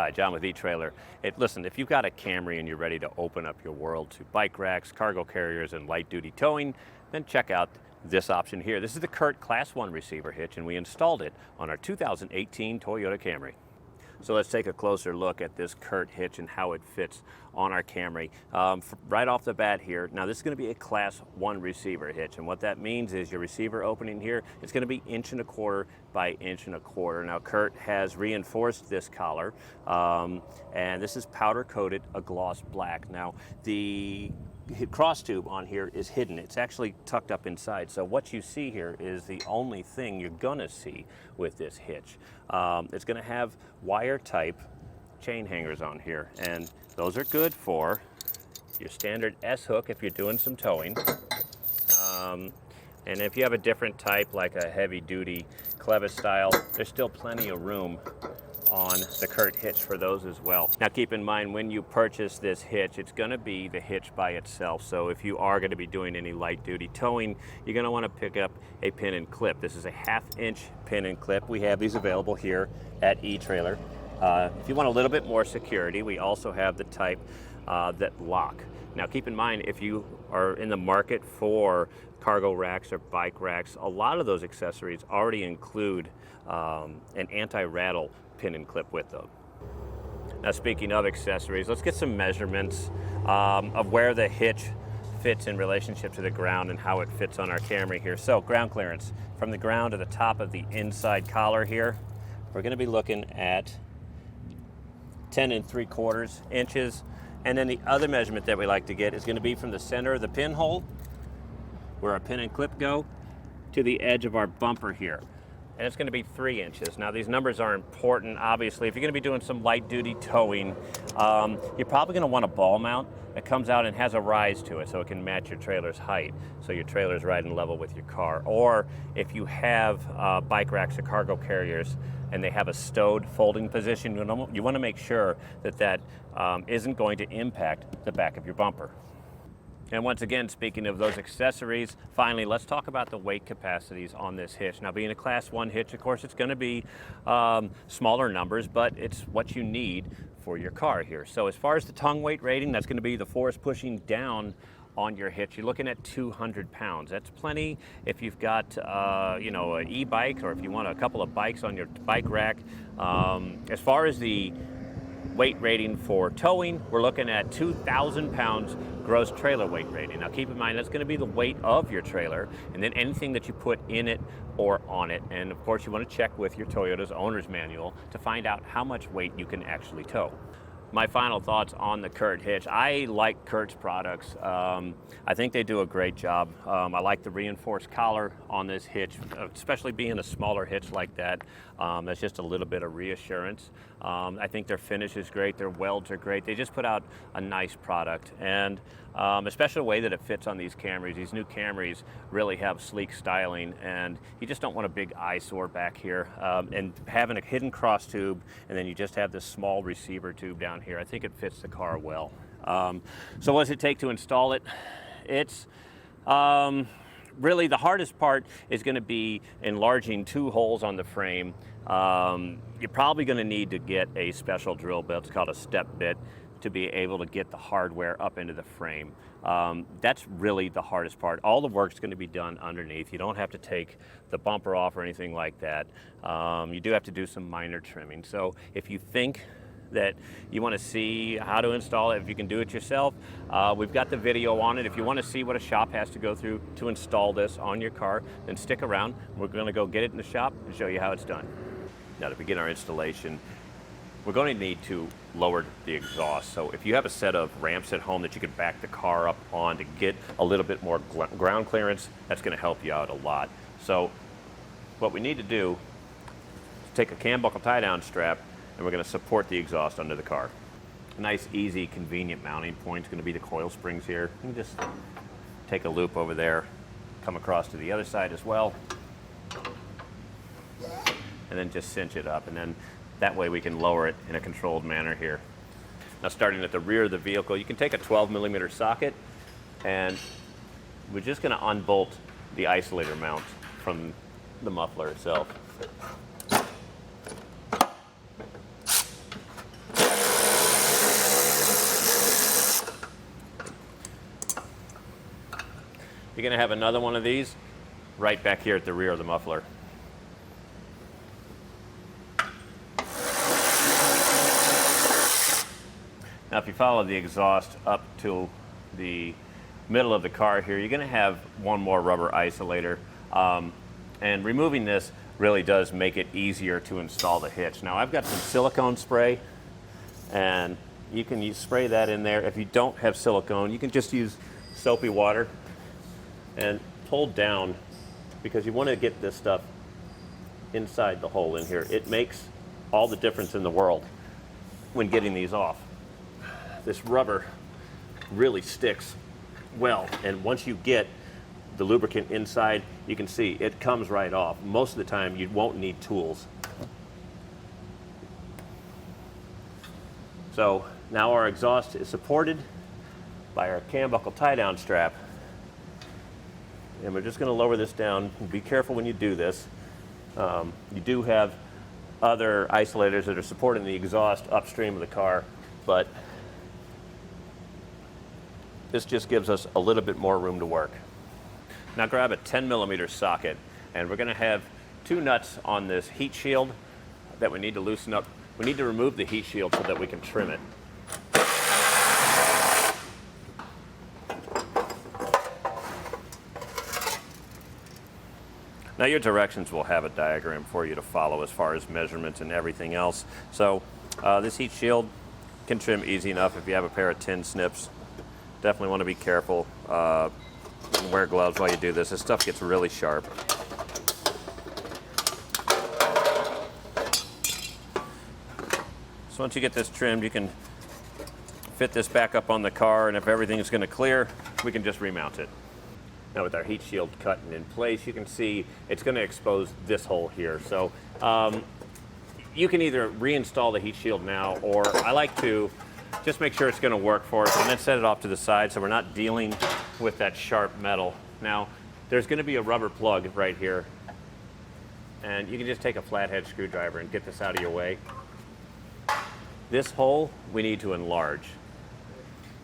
John with eTrailer. Listen, if you've got a Camry and you're ready to open up your world to bike racks, cargo carriers, and light-duty towing, then check out this option here. This is the CURT Class 1 receiver hitch, and we installed it on our 2018 Toyota Camry. So let's take a closer look at this CURT hitch and how it fits on our Camry. Right off the bat here, now this is going to be a Class 1 receiver hitch, and what that means is your receiver opening here, it's going to be 1.25 by 1.25. Now CURT has reinforced this collar, and this is powder coated a gloss black. Now the cross tube on here is hidden. It's actually tucked up inside. So what you see here is the only thing you're gonna see with this hitch. It's gonna have wire type chain hangers on here, and those are good for your standard S hook if you're doing some towing. And if you have a different type, like a heavy duty clevis style, there's still plenty of room on the CURT hitch for those as well. Now keep in mind, when you purchase this hitch, it's going to be the hitch by itself. So if you are going to be doing any light duty towing, you're going to want to pick up a pin and clip. This is a 1/2-inch pin and clip. We have these available here at eTrailer. If you want a little bit more security, we also have the type that lock. Now keep in mind, if you are in the market for cargo racks or bike racks, a lot of those accessories already include an anti-rattle pin and clip with them. Now speaking of accessories, let's get some measurements of where the hitch fits in relationship to the ground and how it fits on our Camry here. So ground clearance from the ground to the top of the inside collar here, we're going to be looking at 10 3/4 inches. And then the other measurement that we like to get is going to be from the center of the pinhole, where our pin and clip go, to the edge of our bumper here. And it's going to be 3 inches. Now these numbers are important, obviously. If you're going to be doing some light duty towing, you're probably going to want a ball mount that comes out and has a rise to it so it can match your trailer's height, so your trailer's riding level with your car. Or if you have bike racks or cargo carriers and they have a stowed folding position, you want to make sure that that isn't going to impact the back of your bumper. And once again, speaking of those accessories, finally, let's talk about the weight capacities on this hitch. Now, being a Class 1 hitch, of course, it's going to be smaller numbers, but it's what you need for your car here. So as far as the tongue weight rating, that's going to be the force pushing down on your hitch. You're looking at 200 pounds. That's plenty if you've got, you know, an e-bike, or if you want a couple of bikes on your bike rack. As far as the weight rating for towing, we're looking at 2,000 pounds gross trailer weight rating. Now keep in mind, that's going to be the weight of your trailer, and then anything that you put in it or on it. And of course, you want to check with your Toyota's owner's manual to find out how much weight you can actually tow. My final thoughts on the CURT hitch. I like CURT's products. I think they do a great job. I like the reinforced collar on this hitch, especially being a smaller hitch like that. That's just a little bit of reassurance. I think their finish is great. Their welds are great. They just put out a nice product. And especially the way that it fits on these Camrys. These new Camrys really have sleek styling, and you just don't want a big eyesore back here. And having a hidden cross tube, and then you just have this small receiver tube down here, I think it fits the car well. So what does it take to install it? It's really the hardest part is going to be enlarging 2 holes on the frame. You're probably going to need to get a special drill bit. It's called a step bit, to be able to get the hardware up into the frame. That's really the hardest part. All the work's going to be done underneath. You don't have to take the bumper off or anything like that. You do have to do some minor trimming. So if you think that you want to see how to install it, if you can do it yourself, we've got the video on it. If you want to see what a shop has to go through to install this on your car, then stick around. We're going to go get it in the shop and show you how it's done. Now, to begin our installation, we're going to need to lower the exhaust. So if you have a set of ramps at home that you can back the car up on to get a little bit more ground clearance, that's going to help you out a lot. So what we need to do is take a cam buckle tie-down strap, and we're going to support the exhaust under the car. A nice, easy, convenient mounting point is going to be the coil springs here. You can just take a loop over there, come across to the other side as well, and then just cinch it up. And then that way we can lower it in a controlled manner here. Now, starting at the rear of the vehicle, you can take a 12mm socket, and we're just going to unbolt the isolator mount from the muffler itself. You're going to have another one of these right back here at the rear of the muffler. Now if you follow the exhaust up to the middle of the car here, you're going to have one more rubber isolator. And removing this really does make it easier to install the hitch. Now I've got some silicone spray, and you can spray that in there. If you don't have silicone, you can just use soapy water and pull down, because you want to get this stuff inside the hole in here. It makes all the difference in the world when getting these off. This rubber really sticks well, and once you get the lubricant inside, you can see it comes right off. Most of the time you won't need tools. So now our exhaust is supported by our cam buckle tie-down strap, and we're just going to lower this down. Be careful when you do this. You do have other isolators that are supporting the exhaust upstream of the car, but this just gives us a little bit more room to work. Now grab a 10mm socket, and we're going to have two nuts on this heat shield that we need to loosen up. We need to remove the heat shield so that we can trim it. Now your directions will have a diagram for you to follow as far as measurements and everything else. So this heat shield can trim easy enough if you have a pair of tin snips. Definitely want to be careful. Wear gloves while you do this. This stuff gets really sharp. So once you get this trimmed, you can fit this back up on the car, and if everything is going to clear, we can just remount it. Now with our heat shield cut and in place, you can see it's going to expose this hole here. So you can either reinstall the heat shield now, or I like to just make sure it's going to work for us and then set it off to the side so we're not dealing with that sharp metal. Now there's going to be a rubber plug right here, and you can just take a flathead screwdriver and get this out of your way. This hole we need to enlarge.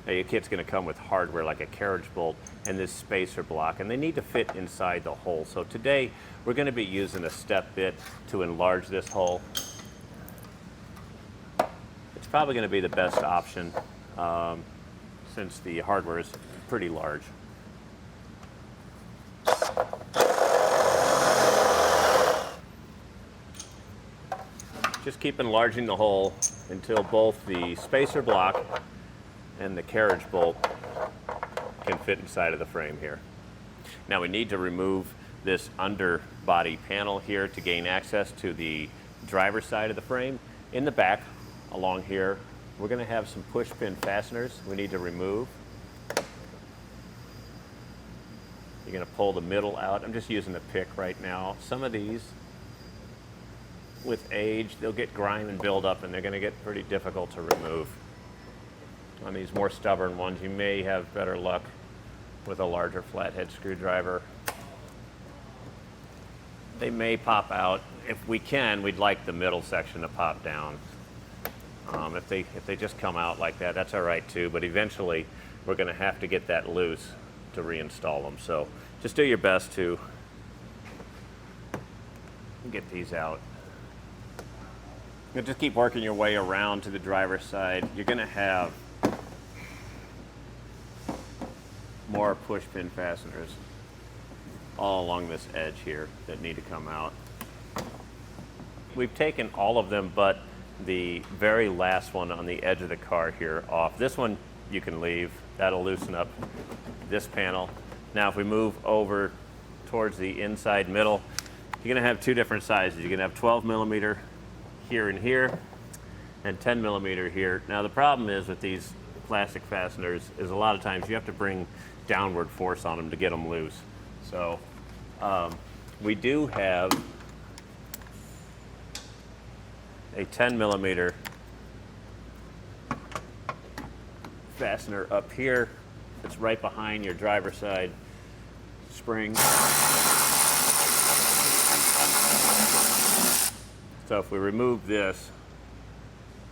Now your kit's going to come with hardware like a carriage bolt and this spacer block, and they need to fit inside the hole. So today we're going to be using a step bit to enlarge this hole. It's probably going to be the best option since the hardware is pretty large. Just keep enlarging the hole until both the spacer block and the carriage bolt can fit inside of the frame here. Now we need to remove this underbody panel here to gain access to the driver's side of the frame. In the back, along here, we're going to have some push pin fasteners we need to remove. You're going to pull the middle out. I'm just using a pick right now. Some of these, with age, they'll get grime and build up, and they're going to get pretty difficult to remove. On these more stubborn ones, you may have better luck with a larger flathead screwdriver. They may pop out. If we can, we'd like the middle section to pop down. If they just come out like that, that's all right too, but eventually we're going to have to get that loose to reinstall them. So just do your best to get these out. You'll just keep working your way around to the driver's side. You're going to have more push pin fasteners all along this edge here that need to come out. We've taken all of them but the very last one on the edge of the car here off. This one you can leave. That'll loosen up this panel. Now if we move over towards the inside middle, you're going to have two different sizes. You're going to have 12mm here and here, and 10mm here. Now the problem is with these plastic fasteners is a lot of times you have to bring downward force on them to get them loose. So we do have a 10mm fastener up here. It's right behind your driver's side spring. So if we remove this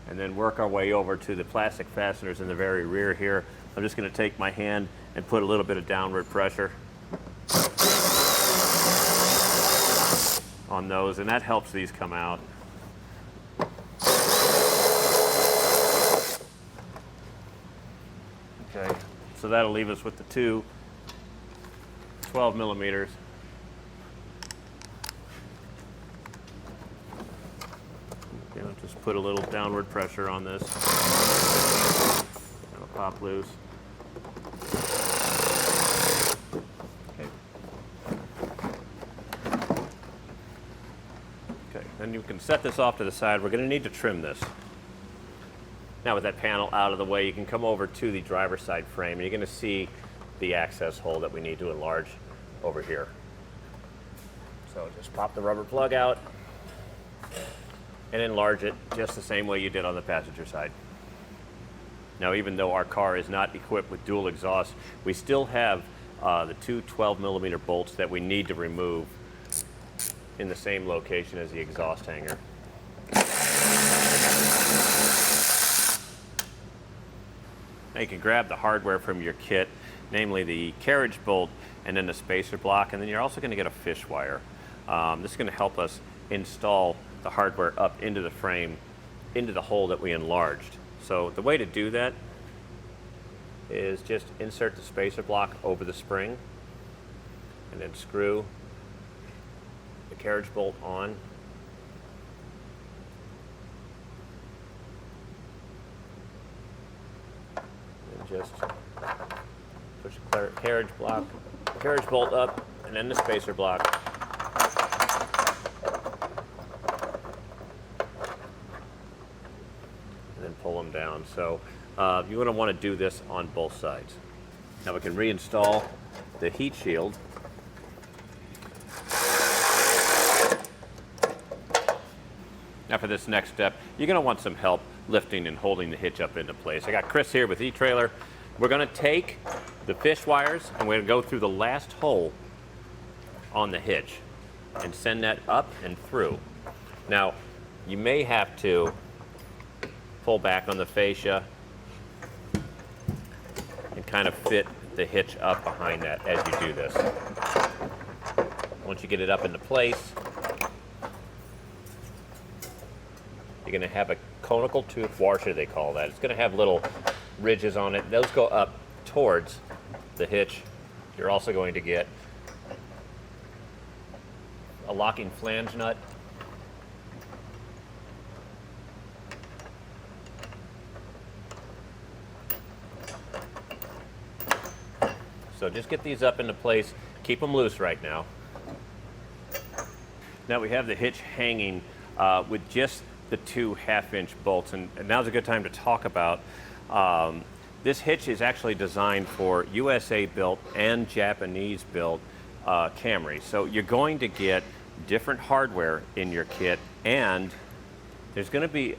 and then work our way over to the plastic fasteners in the very rear here, I'm just going to take my hand and put a little bit of downward pressure. on those, and that helps these come out. Okay, so that'll leave us with the two 12 millimeters. Just put a little downward pressure on this. It'll pop loose. Okay. Okay, then you can set this off to the side. We're going to need to trim this. Now with that panel out of the way, you can come over to the driver's side frame and you're going to see the access hole that we need to enlarge over here. So just pop the rubber plug out and enlarge it just the same way you did on the passenger side. Now, even though our car is not equipped with dual exhaust, we still have the two 12 millimeter bolts that we need to remove in the same location as the exhaust hanger. Now you can grab the hardware from your kit, namely the carriage bolt and then the spacer block, and then you're also going to get a fish wire. This is going to help us install the hardware up into the frame, into the hole that we enlarged. So the way to do that is just insert the spacer block over the spring and then screw the carriage bolt on. And just push the carriage bolt up and then the spacer block. Pull them down. So you're going to want to do this on both sides. Now we can reinstall the heat shield. Now for this next step, you're going to want some help lifting and holding the hitch up into place. I got Chris here with eTrailer. We're going to take the fish wires and we're going to go through the last hole on the hitch and send that up and through. Now you may have to pull back on the fascia and kind of fit the hitch up behind that as you do this. Once you get it up into place, you're going to have a conical tooth washer, they call that. It's going to have little ridges on it. Those go up towards the hitch. You're also going to get a locking flange nut. So just get these up into place, keep them loose right now. Now we have the hitch hanging with just the two 1/2-inch bolts, and now's a good time to talk about this hitch is actually designed for USA built and Japanese built Camry. So you're going to get different hardware in your kit, and there's going to be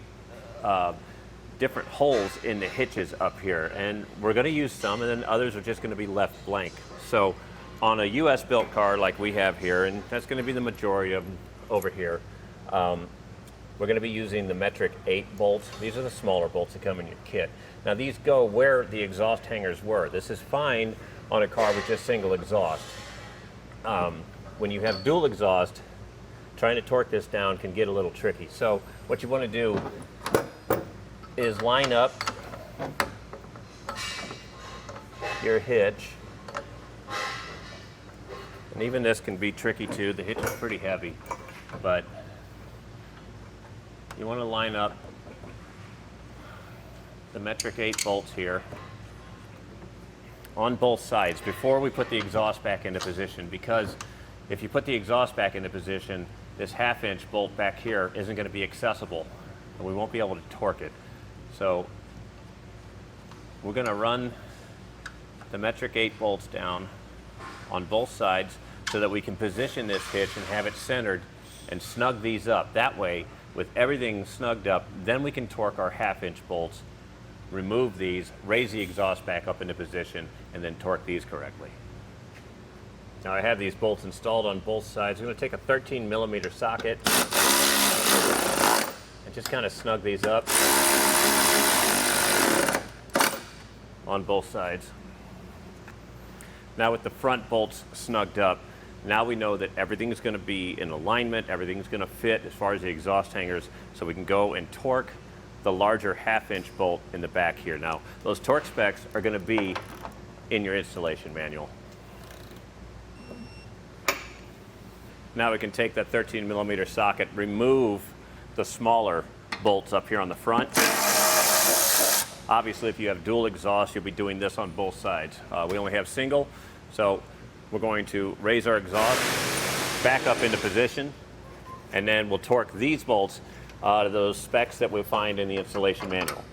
different holes in the hitches up here, and we're going to use some and then others are just going to be left blank. So on a US built car like we have here, and that's going to be the majority of them over here, we're going to be using the metric 8 bolts. These are the smaller bolts that come in your kit. Now these go where the exhaust hangers were. This is fine on a car with just single exhaust. When you have dual exhaust, trying to torque this down can get a little tricky. So what you want to do is line up your hitch, and even this can be tricky too. The hitch is pretty heavy, but you want to line up the metric 8 bolts here on both sides before we put the exhaust back into position, because if you put the exhaust back into position, this 1/2-inch bolt back here isn't going to be accessible and we won't be able to torque it. So we're going to run the metric 8 bolts down on both sides so that we can position this hitch and have it centered and snug these up. That way, with everything snugged up, then we can torque our 1/2-inch bolts, remove these, raise the exhaust back up into position, and then torque these correctly. Now I have these bolts installed on both sides. I'm going to take a 13 millimeter socket and just kind of snug these up on both sides. Now with the front bolts snugged up, Now we know that everything's going to be in alignment, everything's going to fit as far as the exhaust hangers, so we can go and torque the larger 1/2-inch bolt in the back here. Now, those torque specs are going to be in your installation manual. Now we can take that 13mm socket, remove the smaller bolts up here on the front. Obviously, if you have dual exhaust, you'll be doing this on both sides. We only have single, so we're going to raise our exhaust, back up into position, and then we'll torque these bolts to those specs that we'll find in the installation manual.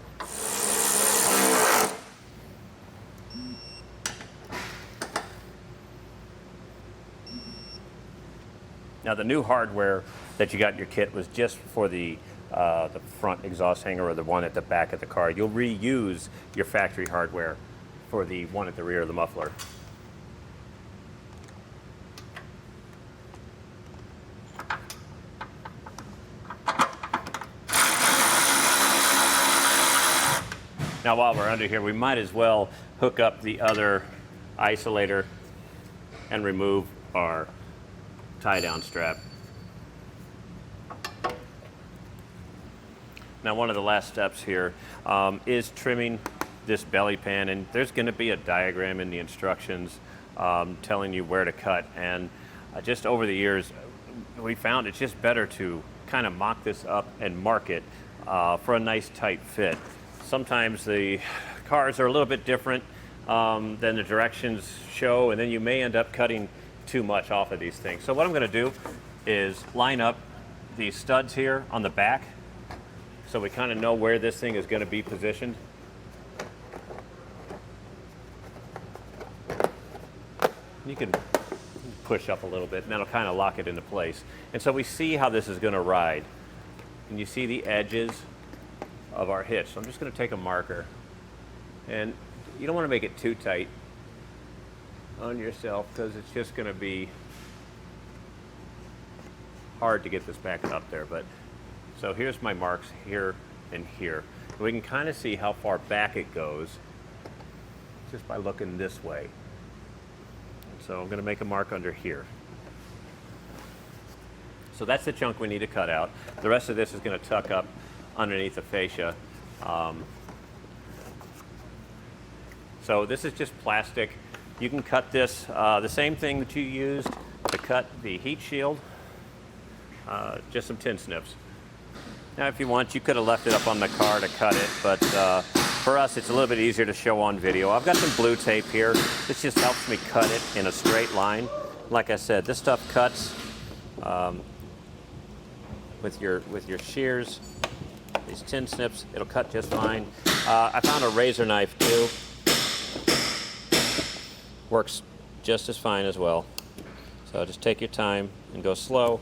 Now, the new hardware that you got in your kit was just for the front exhaust hanger or the one at the back of the car. You'll reuse your factory hardware for the one at the rear of the muffler. Now, while we're under here, we might as well hook up the other isolator and remove our tie-down strap. Now, one of the last steps here is trimming this belly pan, and there's going to be a diagram in the instructions telling you where to cut. And just over the years, we found it's just better to kind of mock this up and mark it for a nice tight fit. Sometimes the cars are a little bit different than the directions show, and then you may end up cutting too much off of these things. So what I'm going to do is line up these studs here on the back so we kind of know where this thing is going to be positioned. You can push up a little bit and that'll kind of lock it into place. And so we see how this is going to ride. And you see the edges of our hitch. So I'm just going to take a marker, and you don't want to make it too tight on yourself because it's just going to be hard to get this back up there. But so here's my marks here and here. We can kind of see how far back it goes just by looking this way. And so I'm going to make a mark under here. So that's the chunk we need to cut out. The rest of this is going to tuck up underneath the fascia. So this is just plastic. You can cut this the same thing that you used to cut the heat shield, just some tin snips. Now, if you want, you could have left it up on the car to cut it, but for us, it's a little bit easier to show on video. I've got some blue tape here. This just helps me cut it in a straight line. Like I said, this stuff cuts with your shears. These tin snips, it'll cut just fine. I found a razor knife too. Works just as fine as well. So just take your time and go slow.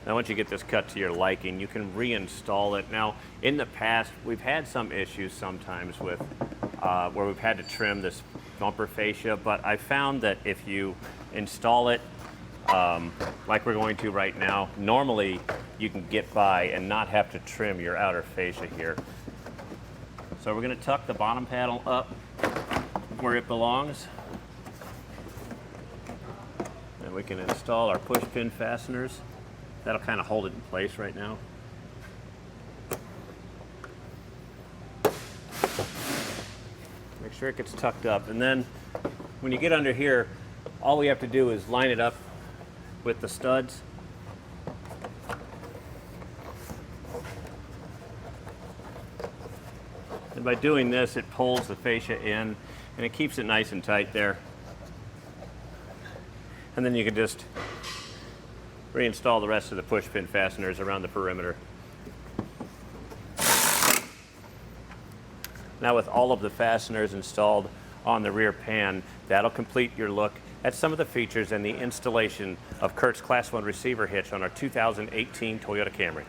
Now, once you get this cut to your liking, you can reinstall it. Now, in the past, we've had some issues sometimes with where we've had to trim this bumper fascia, but I found that if you install it like we're going to right now, normally you can get by and not have to trim your outer fascia here. So we're going to tuck the bottom panel up where it belongs. And we can install our push pin fasteners. That'll kind of hold it in place right now. Make sure it gets tucked up. And then when you get under here, all we have to do is line it up with the studs. And by doing this, it pulls the fascia in and it keeps it nice and tight there. And then you can just reinstall the rest of the push pin fasteners around the perimeter. Now, with all of the fasteners installed on the rear pan, that'll complete your look at some of the features and the installation of CURT's Class 1 receiver hitch on our 2018 Toyota Camry.